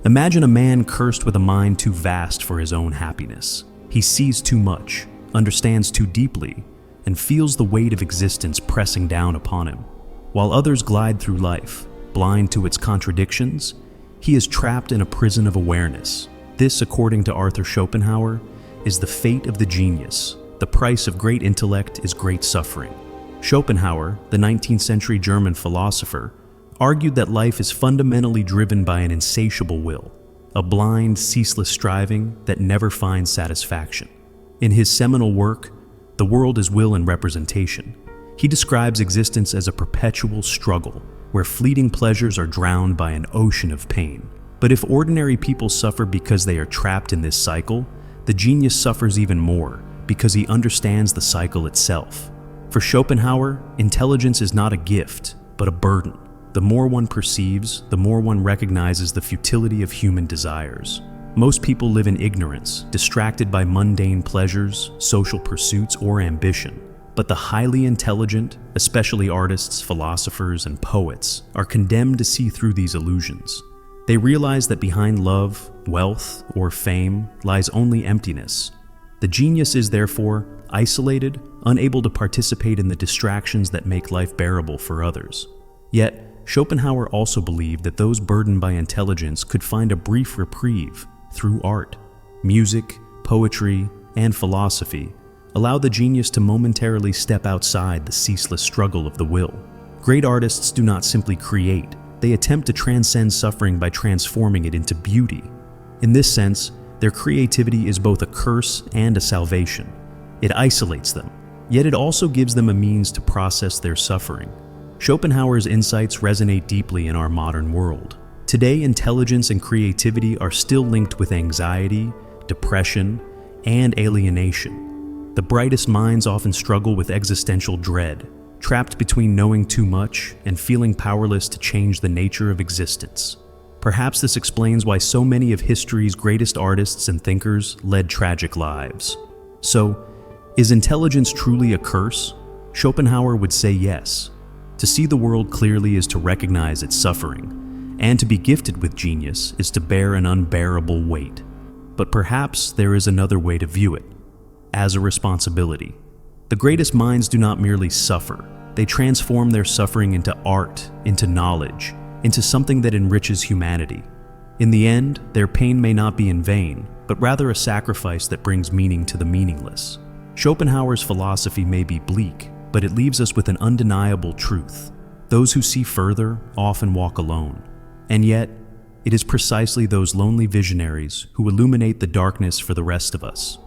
Imagine a man cursed with a mind too vast for his own happiness. He sees too much, understands too deeply, and feels the weight of existence pressing down upon him. While others glide through life, blind to its contradictions, he is trapped in a prison of awareness. This, according to Arthur Schopenhauer, is the fate of the genius. The price of great intellect is great suffering. Schopenhauer, the 19th century German philosopher, argued that life is fundamentally driven by an insatiable will, a blind, ceaseless striving that never finds satisfaction. In his seminal work, The World is Will and Representation, he describes existence as a perpetual struggle where fleeting pleasures are drowned by an ocean of pain. But if ordinary people suffer because they are trapped in this cycle, the genius suffers even more because he understands the cycle itself. For Schopenhauer, intelligence is not a gift, but a burden. The more one perceives, the more one recognizes the futility of human desires. Most people live in ignorance, distracted by mundane pleasures, social pursuits, or ambition. But the highly intelligent, especially artists, philosophers, and poets, are condemned to see through these illusions. They realize that behind love, wealth, or fame lies only emptiness. The genius is therefore isolated, unable to participate in the distractions that make life bearable for others. Yet, Schopenhauer also believed that those burdened by intelligence could find a brief reprieve through art. Music, poetry, and philosophy allow the genius to momentarily step outside the ceaseless struggle of the will. Great artists do not simply create, they attempt to transcend suffering by transforming it into beauty. In this sense, their creativity is both a curse and a salvation. It isolates them, yet it also gives them a means to process their suffering. Schopenhauer's insights resonate deeply in our modern world. Today, intelligence and creativity are still linked with anxiety, depression, and alienation. The brightest minds often struggle with existential dread, trapped between knowing too much and feeling powerless to change the nature of existence. Perhaps this explains why so many of history's greatest artists and thinkers led tragic lives. So, is intelligence truly a curse? Schopenhauer would say yes. To see the world clearly is to recognize its suffering, and to be gifted with genius is to bear an unbearable weight. But perhaps there is another way to view it, as a responsibility. The greatest minds do not merely suffer, they transform their suffering into art, into knowledge, into something that enriches humanity. In the end, their pain may not be in vain, but rather a sacrifice that brings meaning to the meaningless. Schopenhauer's philosophy may be bleak, but it leaves us with an undeniable truth. Those who see further often walk alone. And yet, it is precisely those lonely visionaries who illuminate the darkness for the rest of us.